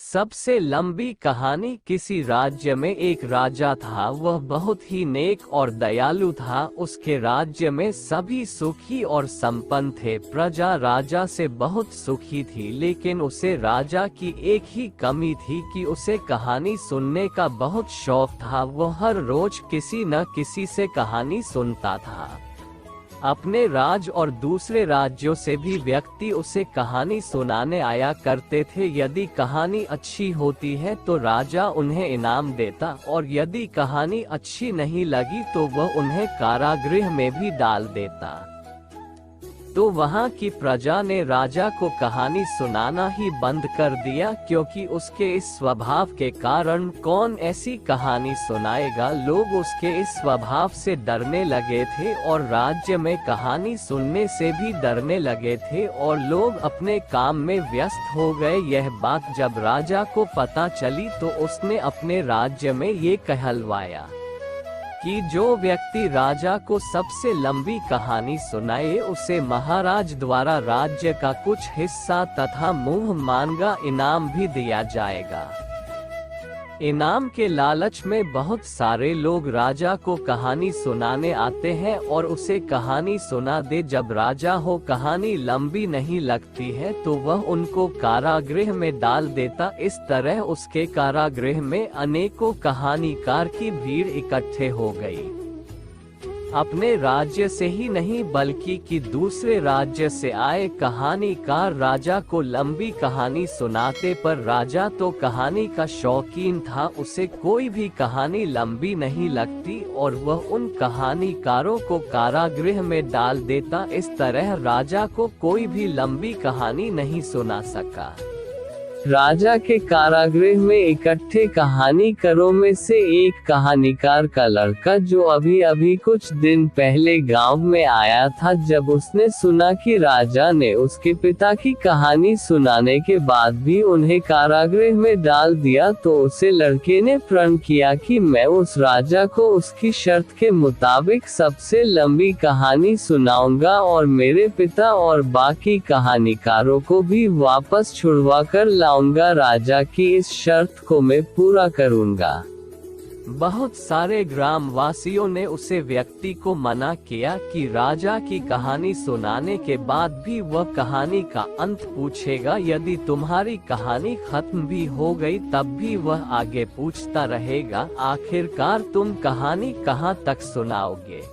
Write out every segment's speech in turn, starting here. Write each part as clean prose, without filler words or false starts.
सबसे लंबी कहानी। किसी राज्य में एक राजा था। वह बहुत ही नेक और दयालु था। उसके राज्य में सभी सुखी और संपन्न थे। प्रजा राजा से बहुत सुखी थी, लेकिन उसे राजा की एक ही कमी थी कि उसे कहानी सुनने का बहुत शौक था। वह हर रोज किसी न किसी से कहानी सुनता था। अपने राज्य और दूसरे राज्यों से भी व्यक्ति उसे कहानी सुनाने आया करते थे। यदि कहानी अच्छी होती है तो राजा उन्हें इनाम देता, और यदि कहानी अच्छी नहीं लगी तो वह उन्हें कारागृह में भी डाल देता। तो वहाँ की प्रजा ने राजा को कहानी सुनाना ही बंद कर दिया, क्योंकि उसके इस स्वभाव के कारण कौन ऐसी कहानी सुनाएगा। लोग उसके इस स्वभाव से डरने लगे थे और राज्य में कहानी सुनने से भी डरने लगे थे, और लोग अपने काम में व्यस्त हो गए। यह बात जब राजा को पता चली तो उसने अपने राज्य में ये कहलवाया कि जो व्यक्ति राजा को सबसे लंबी कहानी सुनाए उसे महाराज द्वारा राज्य का कुछ हिस्सा तथा मुंह मांगा इनाम भी दिया जाएगा। इनाम के लालच में बहुत सारे लोग राजा को कहानी सुनाने आते हैं और उसे कहानी सुना दे। जब राजा हो कहानी लंबी नहीं लगती है तो वह उनको कारागृह में डाल देता। इस तरह उसके कारागृह में अनेकों कहानीकार की भीड़ इकट्ठे हो गई। अपने राज्य से ही नहीं बल्कि कि दूसरे राज्य से आए कहानीकार राजा को लंबी कहानी सुनाते, पर राजा तो कहानी का शौकीन था। उसे कोई भी कहानी लंबी नहीं लगती और वह उन कहानीकारों को कारागृह में डाल देता। इस तरह राजा को कोई भी लंबी कहानी नहीं सुना सका। राजा के कारागृह में इकट्ठे कहानीकारों में से एक कहानीकार का लड़का, जो अभी अभी कुछ दिन पहले गांव में आया था, जब उसने सुना कि राजा ने उसके पिता की कहानी सुनाने के बाद भी उन्हें कारागृह में डाल दिया, तो उसे लड़के ने प्रण किया कि मैं उस राजा को उसकी शर्त के मुताबिक सबसे लंबी कहानी सुनाऊंगा और मेरे पिता और बाकी कहानीकारों को भी वापस छुड़वा कर राजा की इस शर्त को मैं पूरा करूंगा। बहुत सारे ग्रामवासियों ने उसे व्यक्ति को मना किया कि राजा की कहानी सुनाने के बाद भी वह कहानी का अंत पूछेगा। यदि तुम्हारी कहानी खत्म भी हो गई तब भी वह आगे पूछता रहेगा। आखिरकार तुम कहानी कहाँ तक सुनाओगे?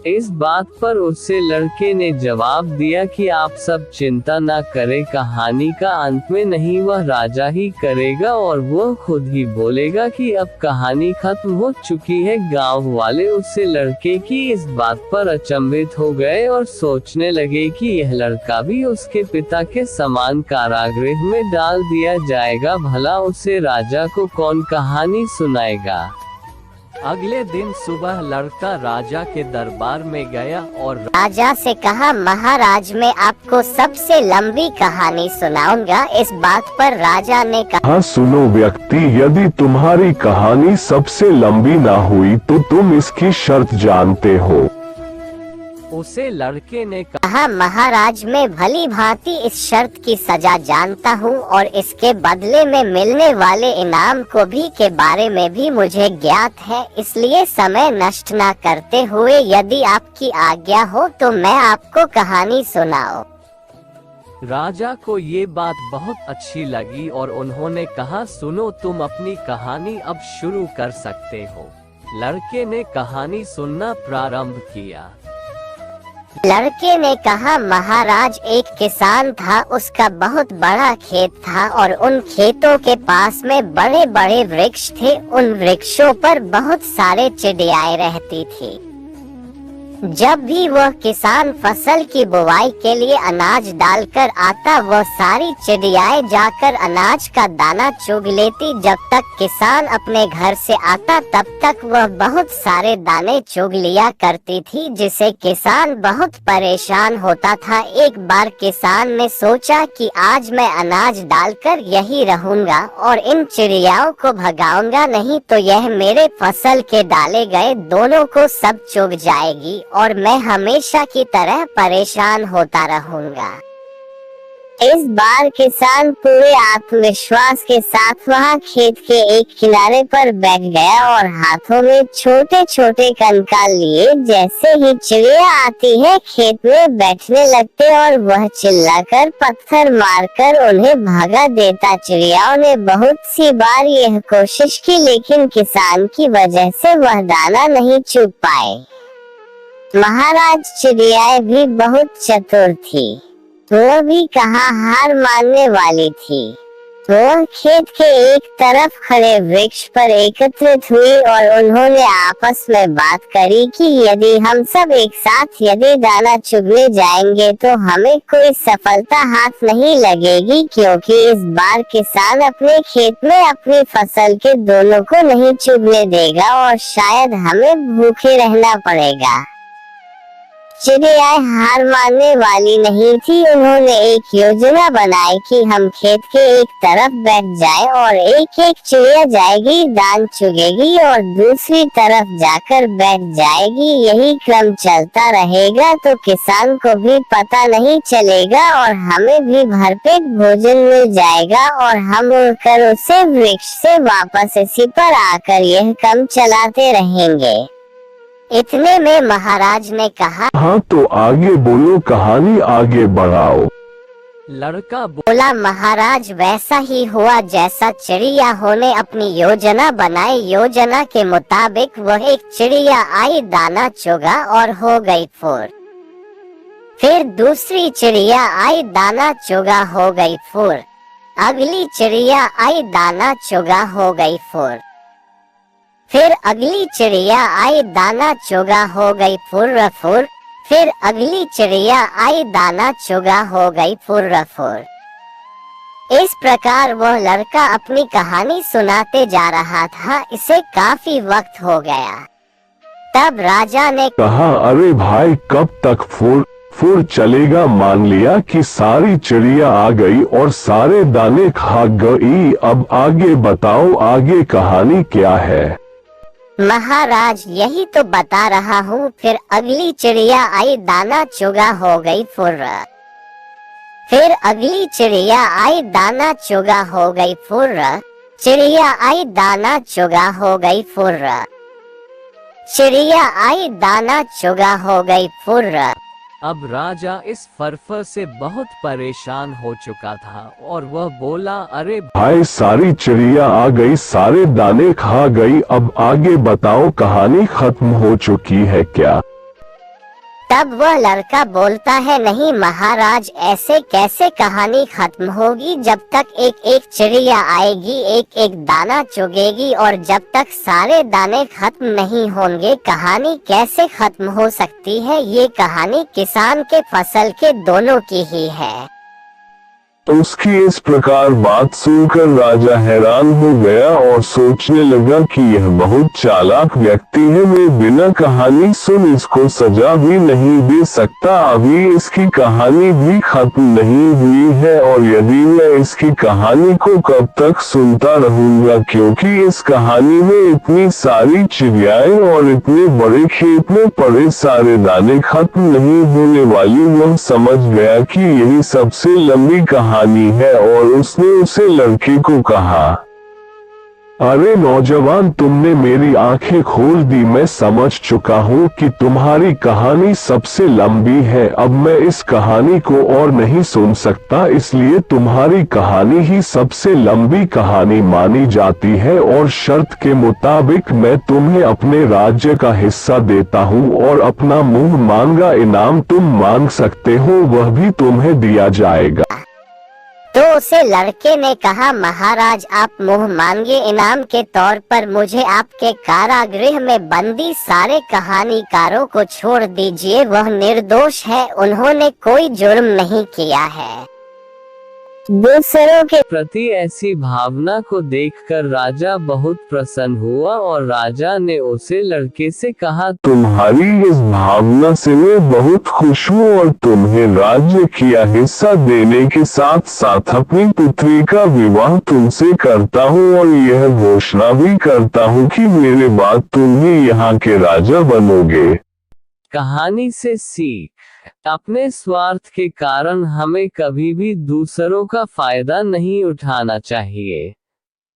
इस बात पर उससे लड़के ने जवाब दिया कि आप सब चिंता ना करें, कहानी का अंत में नहीं वह राजा ही करेगा और वह खुद ही बोलेगा कि अब कहानी खत्म हो चुकी है। गांव वाले उससे लड़के की इस बात पर अचंभित हो गए और सोचने लगे कि यह लड़का भी उसके पिता के समान कारागृह में डाल दिया जाएगा। भला उसे राजा को कौन कहानी सुनाएगा? अगले दिन सुबह लड़का राजा के दरबार में गया और राजा से कहा, महाराज मैं आपको सबसे लंबी कहानी सुनाऊंगा। इस बात पर राजा ने कहा, हाँ सुनो व्यक्ति, यदि तुम्हारी कहानी सबसे लंबी ना हुई तो तुम इसकी शर्त जानते हो? उसे लड़के ने कहा, महाराज मैं भली भांति इस शर्त की सजा जानता हूँ और इसके बदले में मिलने वाले इनाम को भी के बारे में भी मुझे ज्ञात है। इसलिए समय नष्ट न करते हुए यदि आपकी आज्ञा हो तो मैं आपको कहानी सुनाऊं। राजा को ये बात बहुत अच्छी लगी और उन्होंने कहा, सुनो तुम अपनी कहानी अब शुरू कर सकते हो। लड़के ने कहानी सुनना प्रारंभ किया। लड़के ने कहा, महाराज एक किसान था, उसका बहुत बड़ा खेत था और उन खेतों के पास में बड़े बड़े वृक्ष थे। उन वृक्षों पर बहुत सारे चिड़ियाएं रहती थी। जब भी वह किसान फसल की बुवाई के लिए अनाज डालकर आता, वह सारी चिड़ियाएं जाकर अनाज का दाना चुग लेती। जब तक किसान अपने घर से आता तब तक वह बहुत सारे दाने चुग लिया करती थी, जिसे किसान बहुत परेशान होता था। एक बार किसान ने सोचा कि आज मैं अनाज डालकर यही रहूंगा और इन चिड़ियाओं को भगाऊंगा, नहीं तो यह मेरे फसल के डाले गए दोनों को सब चुग जाएगी और मैं हमेशा की तरह परेशान होता रहूंगा। इस बार किसान पूरे आत्मविश्वास के साथ वहां खेत के एक किनारे पर बैठ गया और हाथों में छोटे छोटे कंकाल लिए। जैसे ही चिड़िया आती है खेत में बैठने लगते और वह चिल्लाकर पत्थर मारकर उन्हें भगा देता। चिड़ियाओं ने बहुत सी बार यह कोशिश की लेकिन किसान की वजह से वह दाना नहीं चुग पाए। महाराज चिड़ियाएं भी बहुत चतुर थी, वह भी कहाँ हार मानने वाली थी। वह खेत के एक तरफ खड़े वृक्ष पर एकत्रित हुई और उन्होंने आपस में बात करी कि यदि हम सब एक साथ यदि दाना चुगने जाएंगे तो हमें कोई सफलता हाथ नहीं लगेगी, क्योंकि इस बार किसान अपने खेत में अपनी फसल के दोनों को नहीं चुगने देगा और शायद हमें भूखे रहना पड़ेगा। चिड़ियाएं हार मानने वाली नहीं थी। उन्होंने एक योजना बनाई कि हम खेत के एक तरफ बैठ जाएं और एक एक चिड़िया जाएगी, दान चुगेगी और दूसरी तरफ जाकर बैठ जाएगी। यही क्रम चलता रहेगा तो किसान को भी पता नहीं चलेगा और हमें भी भरपेट भोजन मिल जाएगा और हम उड़कर उसे वृक्ष से वापस इसी पर आकर यह काम चलाते रहेंगे। इतने में महाराज ने कहा, हाँ तो आगे बोलो, कहानी आगे बढ़ाओ। लड़का बोला, महाराज वैसा ही हुआ जैसा चिड़िया ने अपनी योजना बनाई। योजना के मुताबिक वह एक चिड़िया आई, दाना चुगा और हो गई फुर। फिर दूसरी चिड़िया आई, दाना चुगा हो गई फुर। अगली चिड़िया आई, दाना चुगा हो गई फुर। फिर अगली चिड़िया आई, दाना चुगा हो गई फुर्र फुर। फिर अगली चिड़िया आई, दाना चुगा हो गई फुर्र फुर। इस प्रकार वह लड़का अपनी कहानी सुनाते जा रहा था। इसे काफी वक्त हो गया। तब राजा ने कहा, अरे भाई कब तक फुर चलेगा? मान लिया कि सारी चिड़िया आ गई और सारे दाने खा गई, अब आगे बताओ, आगे कहानी क्या है? महाराज यही तो बता रहा हूँ। फिर अगली चिड़िया आई, दाना चुगा हो गई फुर्र। फिर अगली चिड़िया आई, दाना चुगा हो गई फुर्र। चिड़िया आई, दाना चुगा हो गई फुर्र। चिड़िया आई, दाना चुगा हो गई फुर्र। अब राजा इस फरफर से बहुत परेशान हो चुका था और वह बोला, अरे भाई सारी चिड़िया आ गई, सारे दाने खा गई, अब आगे बताओ, कहानी खत्म हो चुकी है क्या? तब वह लड़का बोलता है, नहीं महाराज, ऐसे कैसे कहानी खत्म होगी? जब तक एक एक चिड़िया आएगी, एक एक दाना चुगेगी और जब तक सारे दाने खत्म नहीं होंगे कहानी कैसे खत्म हो सकती है? ये कहानी किसान के फसल के दोनों की ही है। उसकी इस प्रकार बात सुनकर राजा हैरान हो गया और सोचने लगा कि यह बहुत चालाक व्यक्ति है, मैं बिना कहानी सुन इसको सजा भी नहीं दे सकता। अभी इसकी कहानी भी खत्म नहीं हुई है और यदि मैं इसकी कहानी को कब तक सुनता रहूंगा, क्योंकि इस कहानी में इतनी सारी चिड़ियाएं और इतने बड़े खेत में पड़े सारे दाने खत्म नहीं होने वाली। वह समझ गया कि यही सबसे लंबी कहानी है और उसने उसे लड़के को कहा, अरे नौजवान, तुमने मेरी आंखें खोल दी। मैं समझ चुका हूँ कि तुम्हारी कहानी सबसे लंबी है। अब मैं इस कहानी को और नहीं सुन सकता, इसलिए तुम्हारी कहानी ही सबसे लंबी कहानी मानी जाती है और शर्त के मुताबिक मैं तुम्हें अपने राज्य का हिस्सा देता हूँ और अपना मुंह मांगा इनाम तुम मांग सकते हो, वह भी तुम्हें दिया जाएगा। तो उसे लड़के ने कहा, महाराज आप मुंह मांगे इनाम के तौर पर मुझे आपके कारागृह में बंदी सारे कहानीकारों को छोड़ दीजिए। वह निर्दोष है, उन्होंने कोई जुर्म नहीं किया है। दूसरों के प्रति ऐसी भावना को देखकर राजा बहुत प्रसन्न हुआ और राजा ने उसे लड़के से कहा, तुम्हारी इस भावना से मैं बहुत खुश हूँ और तुम्हें राज्य किया हिस्सा देने के साथ साथ अपनी पुत्री का विवाह तुमसे करता हूँ और यह घोषणा भी करता हूँ कि मेरे बाद तुम ही यहाँ के राजा बनोगे। कहानी से सीख। अपने स्वार्थ के कारण हमें कभी भी दूसरों का फायदा नहीं उठाना चाहिए।